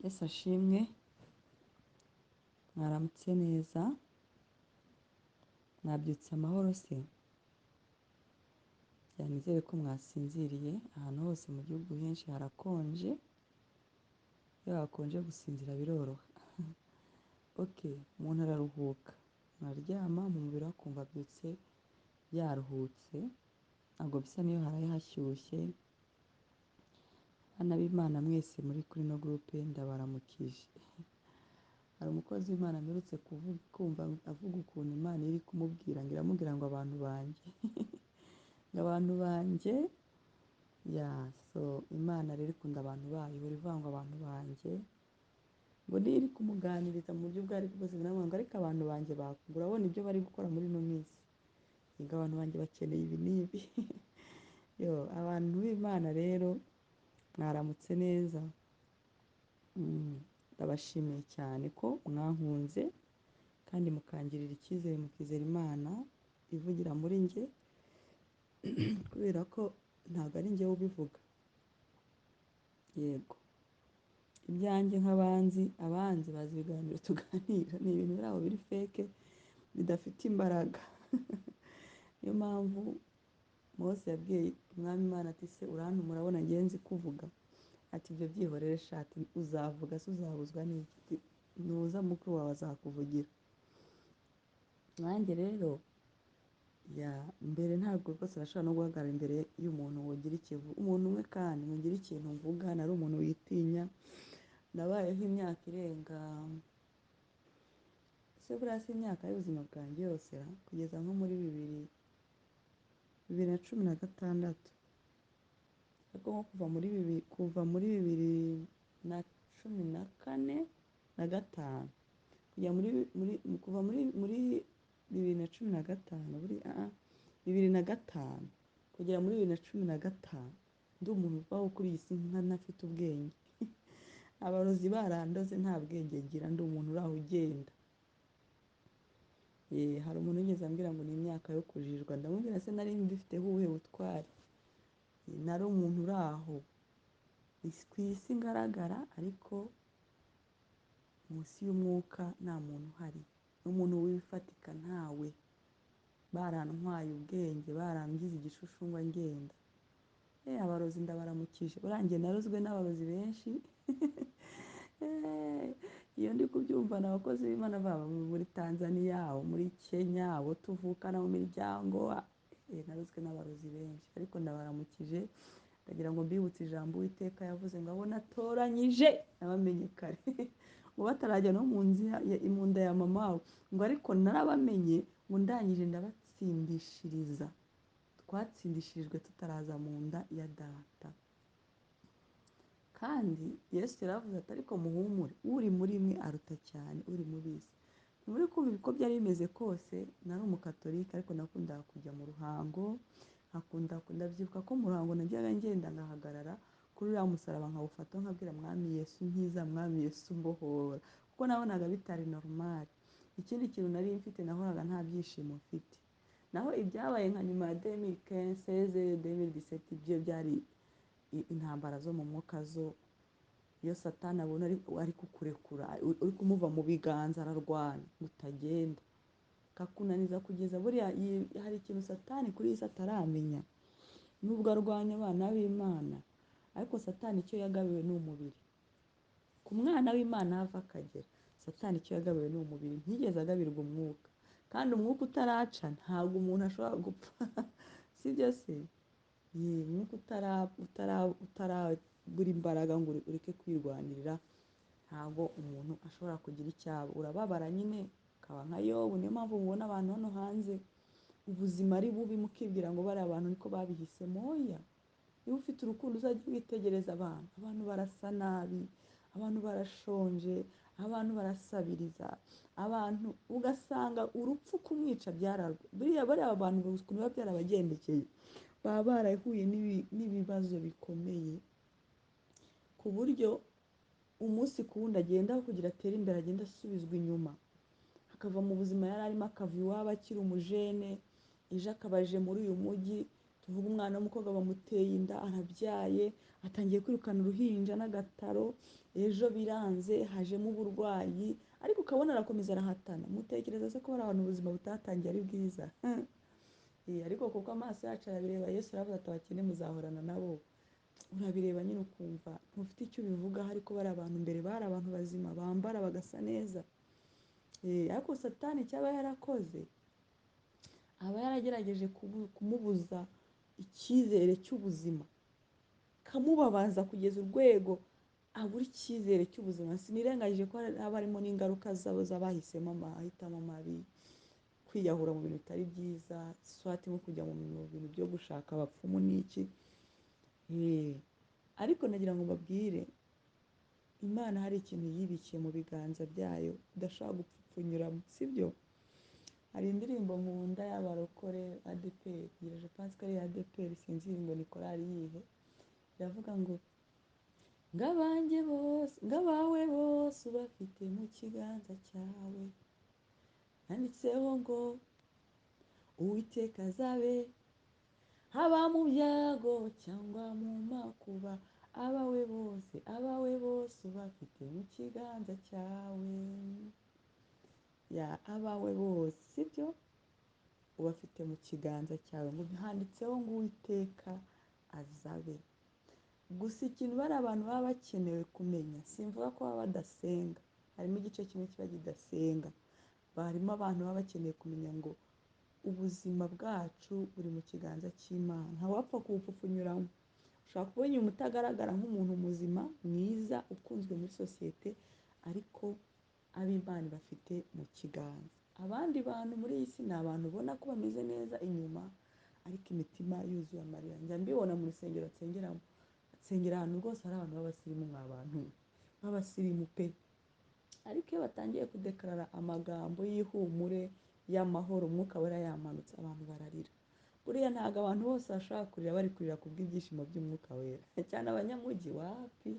Yesu ashimwe, mwaramutse neza, mwabyutse amahoro se? Nizere ko mwasinziriye, ahantu hose mu gihugu henshi harakonje, iyo hakonje gusinzira biroroha. Umuntu araruhuka, muraryama mu mubiri akumva abyutse yaruhutse, ntabwo bisa n'iyo haraye hashyushye. Bana b'Imana mwese muri kuri ino gurupe ndabaramukije. Hari umukozi w'Imana mperutse kumva avuga ukuntu Imana iri kumubwira ngo iramubwira ngo abantu banjye ngo abantu banjye Imana rero ikunda abantu bayo, ihora ivuga ngo abantu banjye, ngo niyo iri kumuganiriza mu buryo ubwo ari bwo bwose biramubwira ngo ariko abantu banjye urabona ibyo bari gukora muri ino minsi, ngo abantu banjye bakeneye ibi n'ibi. Abantu b'Imana rero mwaramutse neza, ndabashimiye cyane ko mwankunze kandi mukangirira icyizere mukizera Imana ivugira muri njye, kubera ko ntabwo ari njyewe ubivuga. Yego, ibyanjye abanzi bazi ibiganiro tuganira ni ibintu biri aho biri feke bidafite imbaraga. Niyo mpamvu Mose yabwiye umwami Imana ati se urantuma urabona ngenzi kuvuga, ati ibyo byihorere shati uzavuga se uzabuzwa n'iki, nuza mukuru wawe azakuvugira. Nanjye rero mbere ntabwo rwose nashobora no guhagarara imbere y'umuntu wogira ikivu, umuntu umwe kandi mugira ikintu mvuga, nari umuntu witinya, nabayeho imyaka irenga buriya si imyaka y'ubuzima bwanjye yose kugeza nko muri bibiri na cumi na gatandatu, ariko nko kuva muri bibiri na cumi na kane na gatanu kuva muri bibiri na cumi na gatanu bibiri na gatanu kugera muri bibiri na cumi na gatanu ndi umuntu ubaho kuri iyi si ntafite ubwenge. Abarozi barandoze nta bwenge ngira, ndi umuntu uri aho ugenda. Hari umuntu wigeze ambwira ngo ni imyaka yo kujijwa, ndamubwira se nari mbifiteho ubuhe butwari? Nari umuntu uri aho ku isi ngaragara, ariko munsi y'umwuka nta muntu uhari, n'umuntu wifatika ntawe. Barantwaye ubwenge, barangize igishushushungwa ngenda. Abarozi ndabaramukije, urangiye narozwe n'abarozi benshi. Iyo ndi kubyumva ni abakozi b'Imana baba muri Tanzania, muri Kenya, abo tuvukana mu miryango, narozwe n'abarozi benshi, ariko ndabaramukije, ndagira ngo mbibutse ijambo Uwiteka yavuze ngo abo natoranyije nabamenye kare, ngo batarajya no mu nda ya mama wawe, ngo ariko narabamenye ngo ndangije ndabatsindishiriza. Twatsindishirijwe tutaraza mu nda ya data. Kandi Yesu yaravuze ati ariko muhumure, uri muri mwe aruta cyane uri mu bisi. Muri kumva uko byari bimeze kose, nari umukatolika ariko nakundaga kujya mu ruhango, ndabyibuka ko mu ruhango najyaga ngenda ngahagarara kuri uriya musaraba nkawufata nkabwira mwami Yesu nkiza, mwami Yesu mbohora, kuko nabonaga bitari normal. Ikindi kintu nari mfite, nahoraga nta byishimo mfite. Naho ibyabaye nka nyuma ya 2015 2017 ibyo byari intambara zo mu mwuka, zo iyo Satani abona ari kukurekura, uri kumuva mu biganza ararwana utagenda, kakunaniza kugeza buriya. Hari ikintu Satani kuri iyi si ataramenya, nubwo arwanya abana b'Imana, ariko Satani icyo yagabiwe ni umubiri. Ku mwana w'Imana hava akagera, Satani icyo yagabiwe ni umubiri, ntigeze agabirwa umwuka. Kandi umwuka utaraca ntabwo umuntu ashobora gupfa. Sibyo se? Umwuka utaragura imbaraga ngo ureke kwirwanirira, ntabwo umuntu ashobora kugira icyabo. Urababara nyine ukaba nka Yobu. Niyo mpamvu mubona abantu hano hanze ubuzima ari bubi, mukibwira ngo bari abantu niko babihisemo. Oya, niba ufite urukundo uzajya witegereza abantu barasa nabi, abantu barashonje, abantu barasabiriza, abantu ugasanga urupfu kumwica buriya abantu ukuntu biba byarabagendekeye, baba barahuye n'ibibazo bikomeye, ku buryo umunsi ku wundi agenda kugira atere imbere agenda asubizwa inyuma, akava mu buzima yari arimo, akava iwabo akiri umujene, ejo akabaje muri uyu mujyi, tuvuga umwana w'umukobwa bamuteye inda arabyaye, atangiye kwirukana uruhinja n'agataro, ejo biranze hajemo uburwayi, ariko ukabona arakomeza arahatana. Mutekereza se ko hari abantu ubuzima butatangiye ari bwiza? Ariko kuko amaso yacu arabireba, Yesu aravuga ati abakene muzahorana nabo. Urabireba nyine ukumva ntufite icyo ubivugaho, ariko bari abantu mbere bari abantu bazima bambara bagasa neza. Ariko Satani icyo aba yarakoze, aba yaragerageje kumubuza icyizere cy'ubuzima, kamubabaza kugeza urwego abura icyizere cy'ubuzima. Sinirengagije ko haba harimo n'ingaruka z'abahisemo amahitamo mabi, kwiyahura mu bintu bitari byiza, swati nko kujya mu bintu byo gushaka abapfumu n'iki. Ariko nagira ngo mbabwire, Imana hari ikintu yibikiye mu biganza byayo udashobora gupfupfunyuramo, sibyo? Hari indirimbo nkunda y'abarokore ADEPR, je pense ko ari ADEPR, sinzi ngo ni korali yihe, iravuga ngo ngabanjye bose, ngabawe bose ubafite mu kiganza cyawe, handitseho ngo Uwiteka azabe, haba mu byago cyangwa mu makuba, abawe bose ubafite mu kiganza cyawe. Abawe bose, sibyo? Ubafite mu kiganza cyawe, ngo handitseho ngo Uwiteka azabe. Gusa ikintu bari abantu baba bakenewe kumenya, simvuga ko baba badasenga, harimo igice kimwe kiba kidasenga, harimo abantu baba bakeneye kumenya ngo ubuzima bwacu buri mu kiganza cy'Imana, ntawapfa kuwupfupfunyuramo. Ushobora kubona umuntu utagaragara nk'umuntu muzima mwiza ukunzwe muri sosiyete, ariko ab'Imana bafite mu kiganza. Abandi bantu muri iyi si ni abantu ubona ko bameze neza inyuma, ariko imitima yuzuye amarira. Njya mbibona mu rusengero nsengeramo, nsengera ahantu rwose hari abantu b'abasirimu, abantu b'abasirimu pe, ariko iyo batangiye kudekarara amagambo y'ihumure, y'amahoro, umwuka wera yamanutse, abantu bararira. Buriya ntabwo abantu bose bashobora kurira bari kurira ku bw'ibyishimo by'umwuka wera, cyane abanyamujyi, wapi?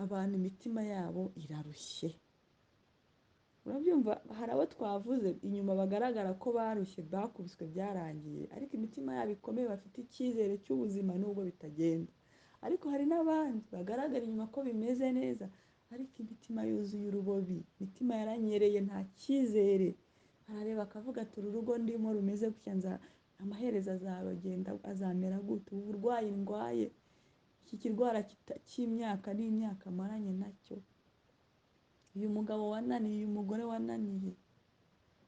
Abantu imitima yabo irarushye. Urabyumva, hari abo twavuze inyuma bagaragara ko barushye, bakubiswe, byarangiye, ariko imitima yabo ikomeye, bafite icyizere cy'ubuzima nubwo bitagenda. Ariko hari n'abandi bagaragara inyuma ko bimeze neza, ariko imitima yuzuye urubobi, imitima yaranyereye, nta cyizere. Arareba akavuga ati uru rugo ndimo rumeze gutya, amaherezo azagenda azamera gute? Ubu burwayi ndwaye, iki kirwara cy'imyaka n'imyaka maranye nacyo, uyu mugabo wananiye, uyu mugore wananiye,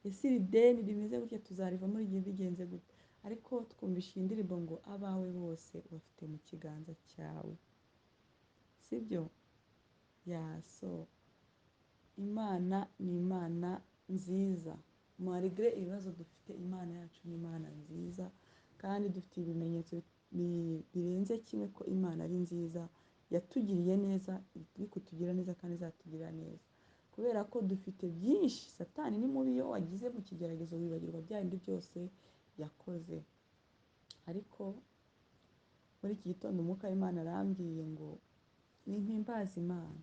ese iri deni rimeze gutya tuzarivamo igihe bigenze gute? Ariko twumvishe iyi ndirimbo ngo abawe bose ubafite mu kiganza cyawe, sibyo? So Imana ni Imana nziza, malgré ibibazo dufite, Imana yacu ni Imana nziza, kandi dufite ibimenyetso birenze kimwe ko Imana ari nziza, yatugiriye neza, iri kutugira neza kandi izatugirira neza, kubera ko dufite byinshi. Satani ni mubi, iyo wagize mu kigeragezo wibagirwa bya bindi byose yakoze. Ariko muri iki gitondo umwuka w'Imana arambwiye ngo nimpimbaze Imana,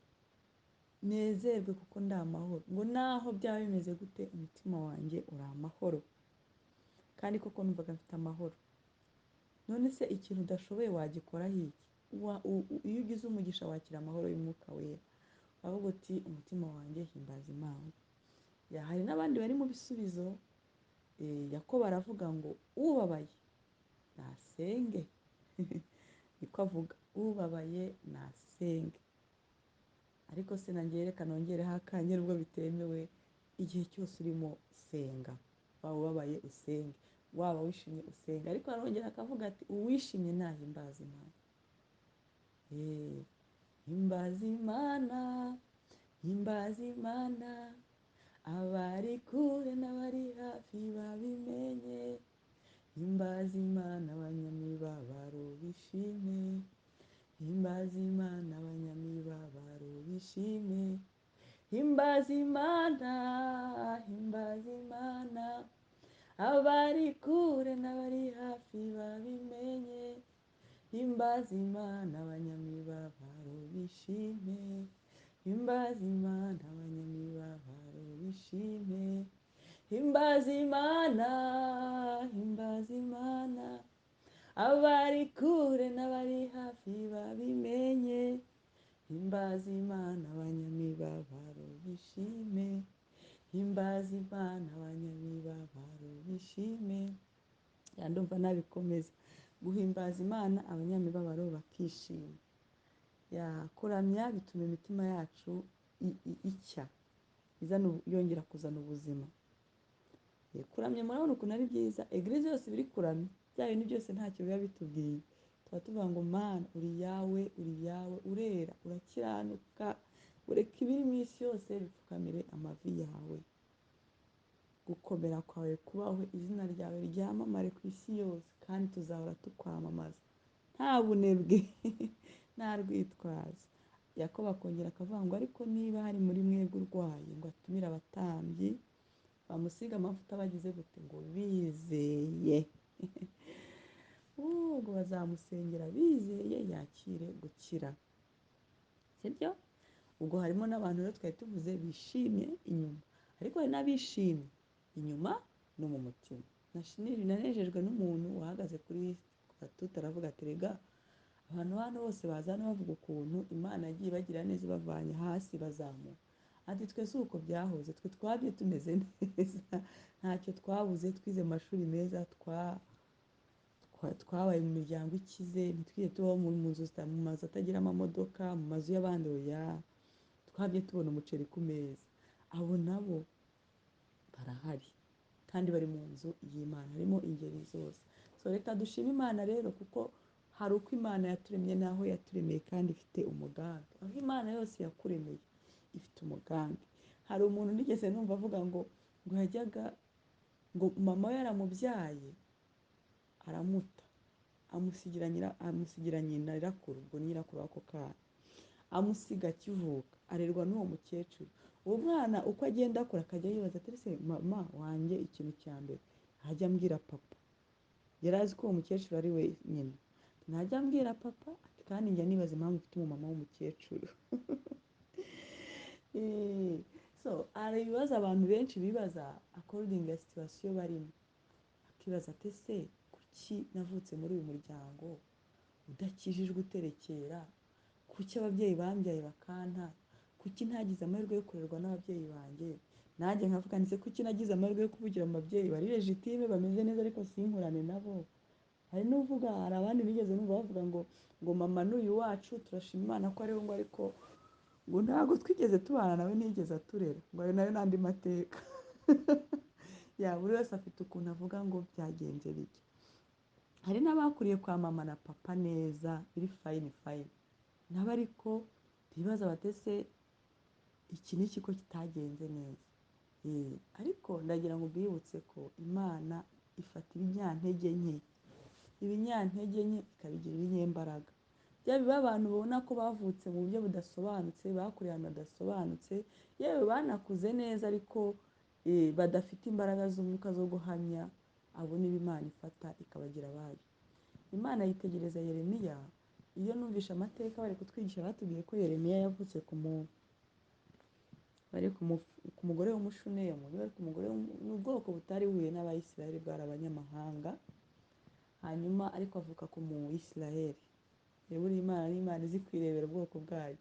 nezerwe kuko ndi amahoro, ngo naho byaba bimeze gute umutima wanjye uri amahoro. Kandi koko numvaga mfite amahoro. None se ikintu udashoboye wagikoraho iki? Iyo ugize umugisha wakira amahoro y'umwuka wera, avuga uti umutima wanjye himbaza Imana. Hari n'abandi bari mu bisubizo, Yakobo aravuga ngo ubabaye nasenge, niko avuga, ubabaye nasenge. Ariko se nanjye reka nongereho akanya, nubwo bitemewe, igihe cyose urimo senga, waba ubabaye usenge, waba wishimye usenge. Ariko arongera akavuga ati uwishimye nahimbaza Imana. Himbaza Imana, himbaza Imana, abari kure n'abari hafi babimenye. Himbaza Imana, abanyamibabaro bishime. Himbaza Imana, abanyamibabaro bishime. Himbaza Imana, himbaza Imana, abari kure n'abari hafi babimenye. Himbaza Imana, abanyamibabaro bishime. Himbaza Imana, abanyamibabaro bishime. himbaza imana, himbaza imana, abari kure n'abari hafi babimenye, himbaza imana abanyamibabaro bishime, himbaza imana abanyamibabaro bishime. Ndumva nabikomeza, guhimbaza imana abanyamibabaro bakishima. Kuramya bituma imitima yacu icya, yongera kuzana ubuzima. Kuramya murabona ukuntu ari byiza, egirize yose biri kuramya, bya bintu byose ntacyo biba bitubwiye. Tuba tuvuga ngo mana uri yawe, uri yawe, urera, urakiranuka, ureka ibiri mu isi yose bipfukamire amavi yawe. Gukomera kwawe kubaho, izina ryawe ryamamare ku isi yose, kandi tuzahora tukwamamaza nta bunebwe nta rwitwazo. Yakobo akongera akavuga ngo ariko niba hari muri mwebwe urwaye, ngo atumire abatambyi bamusiga amavuta bagize gute, ngo bizeye ubwo bazamusengera bizeye yakire gukira, sibyo? Ubwo harimo n'abantu rero twari tuvuze bishimye inyuma, ariko hari n'abishimye inyuma no mu mutima. Nanejejwe n'umuntu wahagaze kuri gatatu aravuga ati rega abantu hano bose bazana bavuga ukuntu Imana yagiye bagira neza ibavanye hasi bazamuka, ati twe si uko byahoze, twe twabye tumeze neza, ntacyo twabuze, twize amashuri meza, twabaye mu miryango ikize, ntitwige tubaho mu mazu atagira amamodoka, mu mazu y'abandi, oya, twabye tubona umuceri ku meza. Abo nabo barahari kandi bari mu nzu y'Imana, harimo ingeri zose. So reka dushime Imana rero, kuko hari uko Imana yaturemye n'aho yaturemeye kandi ifite umugambi. Aho Imana yose yakuremeye ifite umugambi. Hari umuntu nigeze numva avuga ngo yajyaga ngo mama we yaramubyaye aramuta, amusigira nyina nyirakuru, ubwo nyirakuru w'ako kana, amusiga akivuka, arerwa n'uwo mukecuru. Uwo mwana uko agenda akura akajya yibaza ati ese mama wanjye ikintu cya mbere ntajya ambwira papa, yari azi ko uwo mukecuru ari we nyina, ntajya ambwira papa, kandi njya nibaza impamvu mfite umumama w'umukecuru so hari ibibazo abantu benshi bibaza according to situation barimo, akibaza ati ese kuki navutse muri uyu muryango udakijijwe uterekera, kuki ababyeyi bambyaye bakanta, kuki ntagize amahirwe yo kurerwa n'ababyeyi banjye, nanjye nkavuga ndetse kuki nagize amahirwe yo kuvugira mu babyeyi bari legitime bameze neza ariko sinkurane nabo. Hari n'uvuga, hari abandi bigeze numva bavuga ngo mama n'uyu wacu turashima Imana ko ariho, ngo ariko ngo ntabwo twigeze tubana nawe, nigeze aturera, ngo ayo nayo n'andi mateka buri wese afite ukuntu avuga ngo byagenze bike. Hari n'abakuriye kwa mama na papa neza biri fayini nabo ariko bibaza batese iki n'iki ko kitagenze neza. Ariko ndagira ngo mbibutse ko Imana ifata ibinyantege nke ikabigira ibinyembaraga. Biba abantu babona ko bavutse mu buryo budasobanutse, bakuriye ahantu hadasobanutse, yewe banakuze neza ariko badafite imbaraga z'umwuka zo guhamya, abo nibo Imana ifata ikabagira abayo. Imana yitegereza Yeremiya. Iyo numvisha amateka bari kutwigisha, batubwiye ko Yeremiya yavutse ku mugore w'umushunemu, ni ubwoko butari buhuye n'Abayisiraheli, bwari abanyamahanga, hanyuma ariko avuka ku Muyisiraheli. Buriya Imana ni Imana izi kwirebera ubwoko bwayo.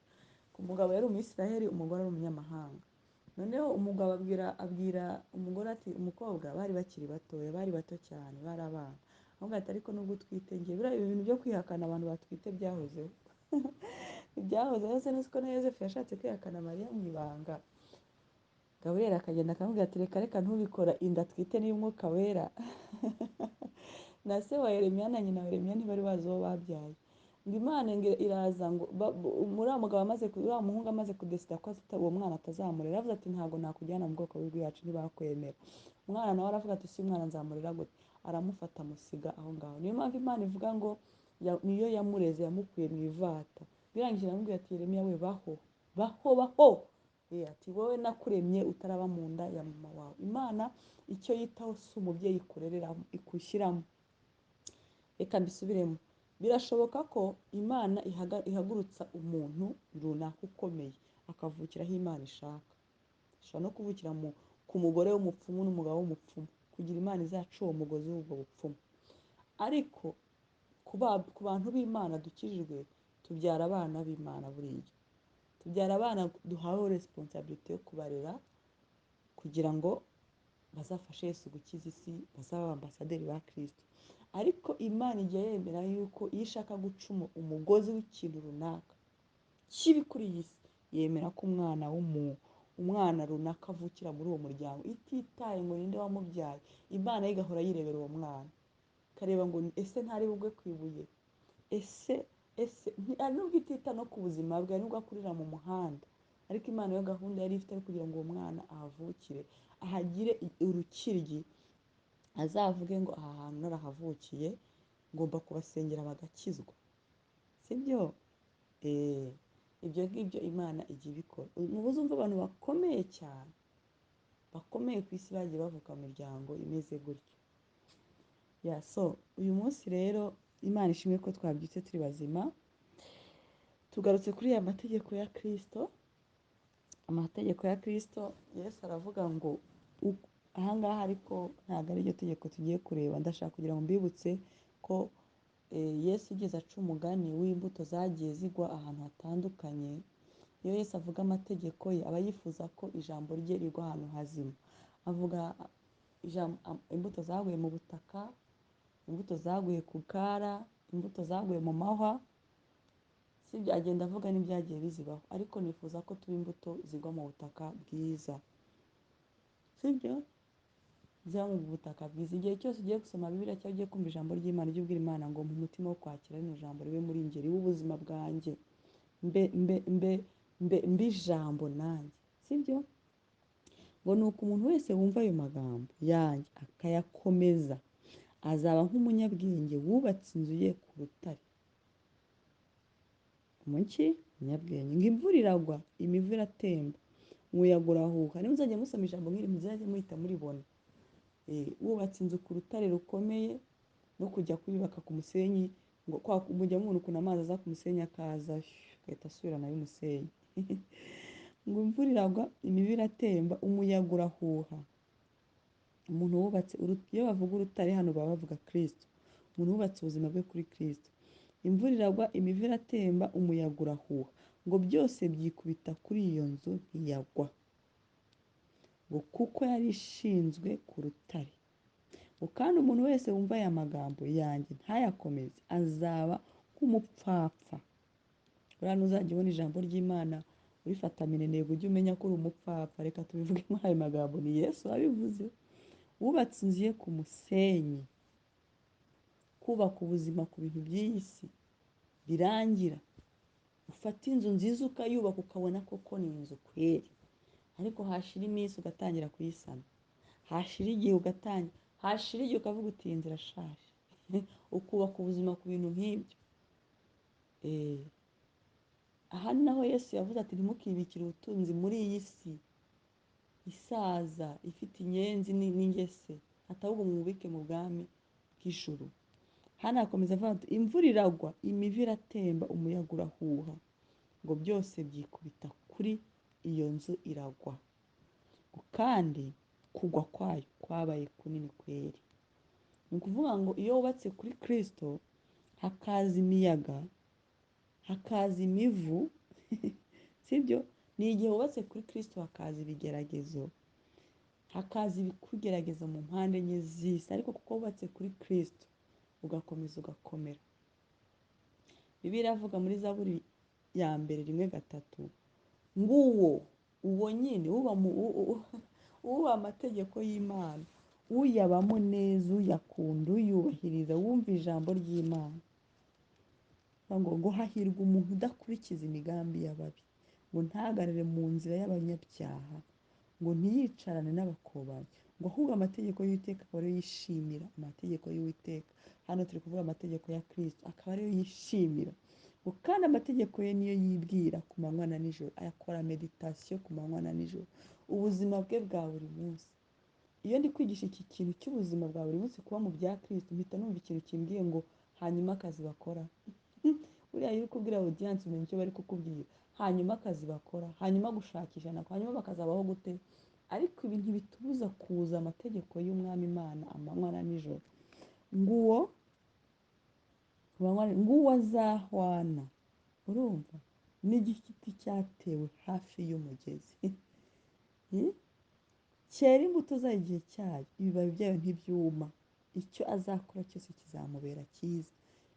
Ku mugabo yari Umuyisiraheli, umugore ari umunyamahanga. Noneho umugabo abwira umugore ati, umukobwa bari bakiri batoya, bari bato cyane, bari abana, avuga ati ariko nubwo utwite ngiye, buriya ibintu byo kwihakana abantu batwite byahozeho ibyahozeho se niko na Yozefu yashatse kwihakana Mariya mu ibanga, Gaburiyeli akagenda akamubwira ati reka ntubikora, inda twite n'iy'Umwuka Wera na se wa Yeremiya na nyina wa Yeremiya ntibari bazi uwo babyaye. Ngo Imana iraza ngo uriya mugabo uriya muhungu amaze kudesida ko uwo mwana atazamurera, aravuze ati ntabwo nakujyana mu bwoko bw'iwacu ntibakwemera. Umwana nawe aravuga ati si umwana nzamurera gute, aramufata amusiga aho ngaho. Niyo mpamvu Imana ivuga ngo niyo yamureze, yamukuye mu ivata, birangije aramubwira ati Yeremiya we baho ati wowe nakuremye utaraba mu nda ya mama wawe. Imana icyo yitaho si umubyeyi ikurerera ikushyiramo. Reka mbisubiremo, birashoboka ko Imana ihagurutsa umuntu runaka ukomeye akavukira aho Imana ishaka. Ashobora no kuvukira ku mugore w'umupfumu n'umugabo w'umupfumu kugira imana izaca uwo mugozi w'ubwo bupfumu. Ariko ku bantu b'imana dukijijwe tubyara abana b'imana. Buriya tubyara abana duhawe resiponsabiriti yo kubarera kugira ngo bazafashe Yesu gukiza isi, bazaba ambasaderi ba Kristo. Ariko imana ijya yemera yuko iyo ishaka guca umugozi w'ikintu runaka kibi kuri iyi si, yemera ko umwana runaka avukira muri uwo muryango, ititaye ngo ninde wamubyaye. Imana yo igahora yirebera uwo mwana, ikareba ngo ese ntari bugwe ku ibuye, ese hari nubwo itita no ku buzima bwe, nubwo akurira mu muhanda, ariko Imana yo gahunda yari ifite kugira ngo uwo mwana ahavukire, ahagire urukiryi, azavuge ngo aha hantu narahavukiye, ngomba kubasengera bagakizwa. Sibyo? Ibyo ngibyo Imana ijya ibikora. Mubu uzumva abantu bakomeye cyane, bakomeye ku isi bagiye bavuka mu miryango imeze gutyo. So uyu munsi rero Imana ishimwe ko twabyutse turi bazima, tugarutse kuri aya mategeko ya Kristo. Amategeko ya Kristo, Yesu aravuga ngo ahangaha, ariko ntabwo ari ryo tegeko tugiye kureba. Ndashaka kugira ngo mbibutse ko Yesu ugeze aca umugani w'imbuto zagiye zigwa ahantu hatandukanye. Iyo Yesu avuga amategeko ye, aba yifuza ko ijambo rye rigwa ahantu hazima. Avuga imbuto zaguye mu butaka, imbuto zaguye ku kara, imbuto zaguye mu mahwa. Sibyo? Agenda avuga n'ibyagiye bizibaho, ariko nifuza ko tuba imbuto zigwa mu butaka bwiza. Sibyo? Ziba mu butaka bwiza. Igihe cyose ugiye gusoma Bibiliya cyangwa ugiye kumva ijambo ry'Imana, ujye ubwira Imana ngo mu mutima wo kwakira rino jambo ribe muri njye, ribe ubuzima bwanjye, mbe ijambo nanjye. Sibyo? Ngo ni uko umuntu wese wumva ayo magambo yanjye akayakomeza azaba nk'umunyabwenge wubatse inzu ye ku rutare. Umunyabwenge ngo imvura iragwa, imivu iratemba, umuyaga urahuha. Niba muzajya musoma ijambo nk'iri, muzajye muhita muribona. Wubatse inzu ku rutare rukomeye, no kujya kuyubaka ku musenyi, ngo mujya mubona ukuntu amazi aza ku musenyi akaza agahita asubirana y'umusenyi. Ngo imvura iragwa, imivu iratemba, umuyaga urahuha. Umuntu wubatse, iyo bavuga urutare hano baba bavuga Kristo. Umuntu wubatse ubuzima bwe kuri Kristo. Imvura iragwa, imivu iratemba, umuyaga urahuha, ngo byose byikubita kuri iyo nzu ntiyagwa, ngo kuko yari ishinzwe ku rutare. Ngo kandi umuntu wese wumva aya magambo yanjye ntayakomeze azaba nk'umupfapfa. Uriya ntuzajya ubona ijambo ry'Imana urifata minenegwe, ujye umenya ko uri umupfapfa. Reka tubivuge muri ayo magambo, ni Yesu wabivuze. Wubatse inzu ye ku musenyi. Kubaka ubuzima ku bintu by'iyi si birangira. Ufata inzu nziza ukayubaka ukabona koko ni inzu kweri, ariko hashira iminsi ugatangira kuyisana, hashira igihe ukavuga uti iyi nzu irashaje. Ukubaka ubuzima ku bintu nk'ibyo. Aha naho Yesu yavuze ati ntimukibikire ubutunzi muri iyi si isaza, ifite inyenzi n'ingese, ahubwo mwubike mu bwami bw'ijuru. Hano hakomeza avuga ati imvura iragwa, imivu iratemba, umuyaga urahuha, ngo byose byikubita kuri iyo nzu iragwa. Kandi kugwa kwayo kwabaye kunini kweri. Ni ukuvuga ngo iyo wubatse kuri Kristo, hakaza imiyaga, hakaza imivu, sibyo? Ni igihe wubatse kuri Kristo hakaza ibigeragezo, hakaza ibikugerageza mu mpande enye z'isi, ariko kuko wubatse kuri Kristo ugakomeza ugakomera. Bibiliya iravuga muri Zaburi ya mbere 1:3 ngo uwo nyine uba amategeko y'Imana, uyabamo neza, uyakunda, uyubahiriza, wumva ijambo ry'Imana. Ngo hahirwa umuntu udakurikiza imigambi y'ababi, ngo ntahagarare mu nzira y'abanyabyaha, ngo ntiyicarane n'abakobanyi, ngo ahubwo amategeko y'Uwiteka akaba ariyo yishimira. Amategeko y'Uwiteka hano turi kuvuga amategeko ya Kristo, akaba ariyo yishimira. Ngo kandi amategeko ye niyo yibwira ku manywa na nijoro, ayakora meditasiyo ku manywa na nijoro. Ubuzima bwe bwa buri munsi. Iyo ndi kwigisha iki kintu cy'ubuzima bwa buri munsi kuba mu bya Kristo, mpita numva ikintu kimbwiye ngo hanyuma akazi bakora. Buriya iyo uri kubwira audience umenya icyo bari kukubwira. Hanyuma akazi bakora, hanyuma gushakisha nako, hanyuma bakazabaho gute? ariko ibi ntibitubuza kuza amategeko y'umwami Imana amanywa na nijoro. Nguwo nguwo azahwana, urumva, n'igiti cyatewe hafi y'umugezi cyera imbuto zayo igihe cyayo, ibibabi byayo ntibyuma, icyo azakora cyose kizamubera cyiza.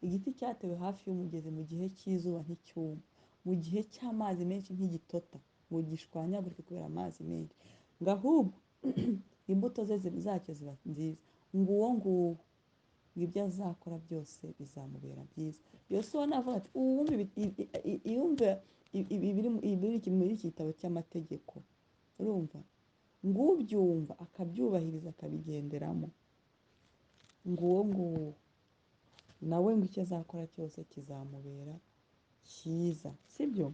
Igiti cyatewe hafi y'umugezi mu gihe cy'izuba nticyuma, mu gihe cy'amazi menshi ntigitota ngo gishwanyagurike kubera amazi menshi, ngo ahubwo imbuto zacyo ziba nziza. Nguwo nguwo ibyo azakora byose bizamubera byiza. Yosuwa navuga ati iyumve ibiri muri iki gitabo cy'amategeko, urumva, ngubyumva akabyubahiriza akabigenderamo, nguwo nguwo nawe ngo icyo azakora cyose kizamubera cyiza, sibyo?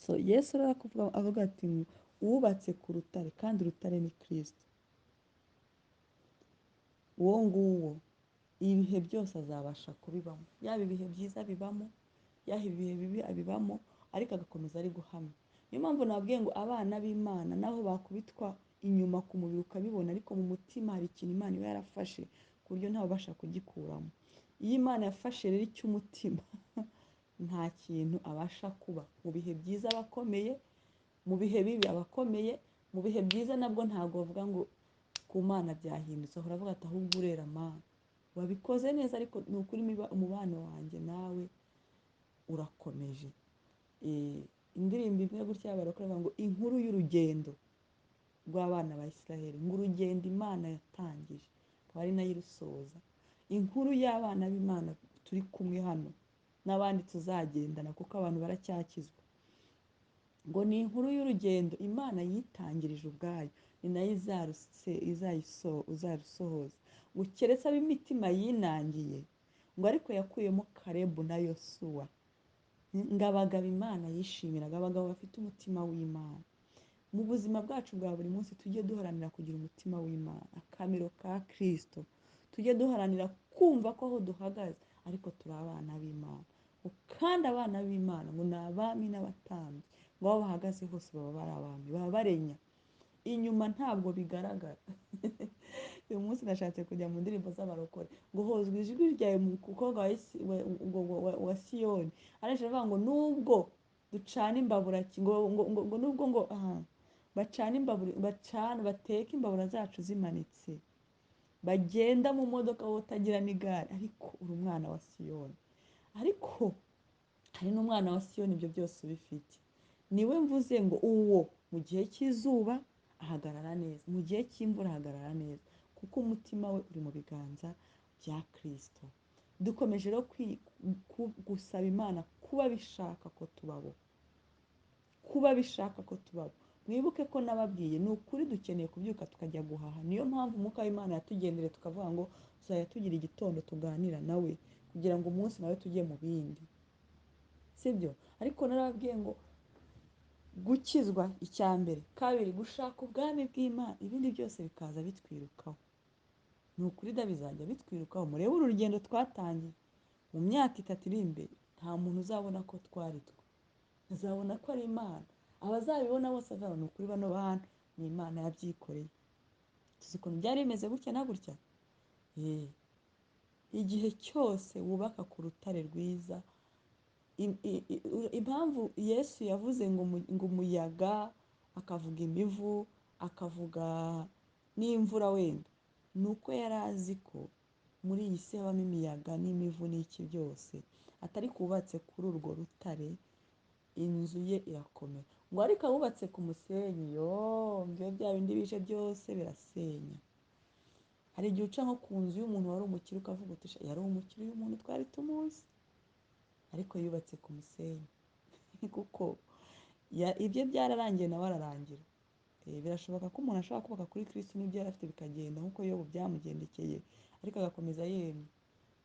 So Yesu rero avuga ati wubatse ku rutare, kandi urutare ni Kristo. Uwo nguwo ibihe byose azabasha kubibamo, yaba ibihe byiza bibamo, yaba ibihe bibi abibamo, ariko agakomeza ari guhamya. Niyo mpamvu nabwiye ngo abana b'Imana naho bakubitwa inyuma ku mubiri ukabibona, ariko mu mutima hari ikintu Imana iba yarafashe ku buryo ntawubasha kugikuramo. Iyo Imana yafashe rero icy'umutima nta kintu abasha kuba. Mu bihe byiza aba akomeye, mu bihe bibi aba akomeye. Mu bihe byiza nabwo ntabwo bavuga ngo ku Mana byahindutse, ahora avuga ati ahubwo urera Mana, wabikoze neza, ariko ni ukuri umubano wanjye nawe urakomeje. Indirimbo imwe gutya barakora ngo inkuru y'urugendo rw'abana ba Isiraheli, ngo urugendo Imana yatangije akaba ari nayo irusoza. Inkuru y'abana b'Imana turi kumwe hano n'abandi tuzagendana, kuko abantu baracyakizwa, ngo ni inkuru y'urugendo Imana yitangirije ubwayo, ni nayo izarusohoza. Ngo keretse ab'imitima yinangiye, ngo ariko yakuyemo Kalebu na Yosuwa, ngo abagabo Imana yishimiraga, abagabo bafite umutima w'Imana. Mu buzima bwacu bwa buri munsi tujye duharanira kugira umutima w'Imana, akamero ka Kristo. Tujye duharanira kumva ko aho duhagaze ariko turi abana b'Imana, kandi abana b'Imana ngo ni abami n'abatambyi, ngo aho bahagaze hose baba bari abami, baba barenya, inyuma ntabwo bigaragara. Uyu munsi nashatse kujya mu ndirimbo z'abarokore, ngo hozwe ijwi ryawe mu mukobwa wa Siyoni, arashaka avuga ngo nubwo ducana imbabura, ngo nubwo ngo bacana imbabura, bateka imbabura zacu zimanitse, bagenda mu modoka wowe utagira n'igare, ariko uri umwana wa Siyoni. Ariko hari n'umwana wa Siyoni ibyo byose ubifite. Niwe mvuze ngo uwo mu gihe cy'izuba ahagarara neza, mu gihe cy'imvura ahagarara neza, kuko umutima we uri mu biganza bya Kristo. Dukomeje rero gusaba Imana kuba bishaka ko tubaho, kuba bishaka ko tubaho. Mwibuke ko nababwiye, ni ukuri dukeneye kubyuka tukajya guhaha. Niyo mpamvu umwuka w'Imana yatugendere tukavuga ngo tuzajya tugira igitondo tuganira nawe, kugira ngo umunsi nawe tujye mu bindi, sibyo? Ariko narababwiye ngo gukizwa icya mbere, kabiri gushaka ubwami bw'Imana, ibindi byose bikaza bitwirukaho. Ni ukuri bizajya bitwirukaho. Murebe uru rugendo twatangiye, mu myaka 3 iri imbere nta muntu uzabona ko twari twe, azabona ko ari Imana. Abazabibona bose azabona ukuri bano bantu ni Imana yabyikoreye. Tuzi ukuntu byari bimeze gutya na gutya. Igihe cyose wubaka ku rutare rwiza, impamvu Yesu yavuze ngo umuyaga, akavuga imivu, akavuga n'imvura wenda, ni uko yari azi ko muri iyi si habamo imiyaga n'imivu n'iki byose, atari kubatse kuri urwo rutare inzu ye irakomera. Ngo ariko abubatse ku musenyi, mbyo bya bindi bije byose birasenya. Hari igihe uca nko ku nzu y'umuntu wari umukire ukavuga uti yari umukire uyu muntu twari tumuzi, ariko yubatse ku musenyi. Kuko ibyo byararangiye nawe ararangira. Birashoboka ko umuntu ashobora kubaka kuri Kristo n'ibyo yari afite bikagenda nk'uko Yobu byamugendekeye, ariko agakomeza yemye,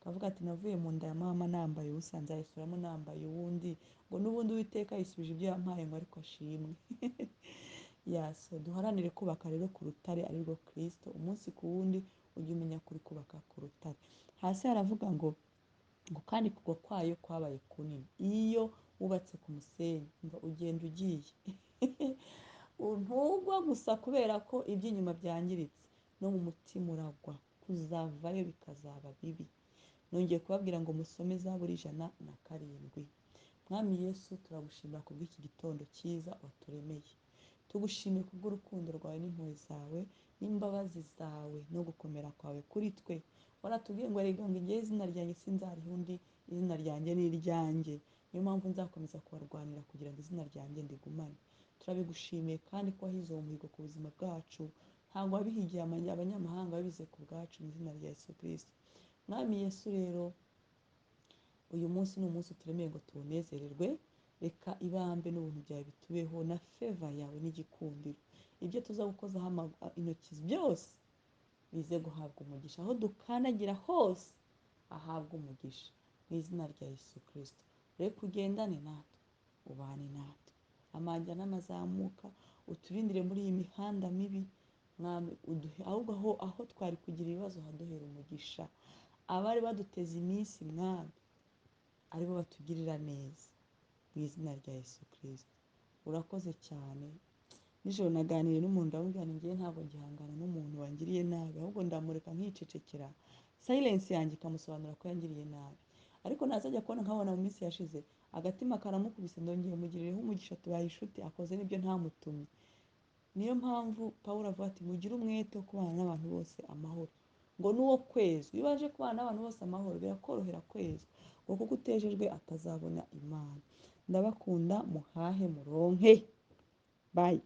akavuga ati navuye mu nda ya mama nambaye ubusa, nzayisuramo nambaye uwundi, ngo n'ubundi Uwiteka yisubije ibyo yampaye, ngo ariko ashimwe. So duharanire kubaka rero ku rutare ari rwo Kristo, umunsi ku wundi ujye umenya kuri kubaka ku rutare. Hasi haravuga ngo kandi kugwa kwayo kwabaye kunini. Iyo wubatse ku musenyi ugenda ugiye ntugwa gusa kubera ko iby'inyuma byangiritse, no mu mutima uragwa, kuzavayo bikazaba bibi. Nongeye kubabwira ngo musome Zaburi 107. Mwami Yesu, turagushimira kubw'iki gitondo cyiza waturemeye. Tugushimiye kubw'urukundo rwawe n'impuhwe zawe n'imbabazi zawe no gukomera kwawe kuri twe. Waratubwiye ngo erega ngo igihe izina ryanjye sinzariha undi, izina ryanjye ni iryanjye. Niyo mpamvu nzakomeza kubarwanira kugira ngo izina ryanjye ndigumane. Turabigushimiye kandi ko wahize uwo muhigo ku buzima bwacu. Ntabwo wabihigiye abanyamahanga, wabize ku bwacu mu izina rya Yesu Kristo. Mwami Yesu rero, uyu munsi ni umunsi turemeye ngo tuwunezererwe. Reka ibambe n'ubuntu byawe bitubeho na feva yawe n'igikundiro. Ibyo tuza gukozaho intoki byose bize guhabwa umugisha. Aho dukanagira hose ahabwa umugisha. Mu izina rya Yesu Kristo. Reka ugendane natwe, ubane natwe. Amajya n'amazamuka uturindire muri iyi mihanda mibi. Mwami, ahubwo aho twari kugira ibibazo haduhera umugisha. Abari baduteze iminsi mwami, aribo batugirira neza. Mu izina rya Yesu Kristo. Urakoze cyane. Nijoro naganiriye n'umuntu ndamubwira ngiye ntabwo ngihangana n'umuntu wangiriye nabi, ahubwo ndamureka nkicecekera. Silence yanjye ikamusobanura ko yangiriye nabi. Ariko nazajya kubona nkabona mu minsi yashize agatima karamukubise, ndongeye mugirireho umugisha, tubaye inshuti, akoze n'ibyo ntamutumye. Niyo mpamvu Pawulo avuga ati mugire umwete wo kubana n'abantu bose amahoro, ngo n'uwo kwezwa. Iyo baje kubana n'abantu bose amahoro birakorohera kwezwa, ngo kuko utejejwe atazabona Imana. Ndabakunda, muhahe muronke. Bye.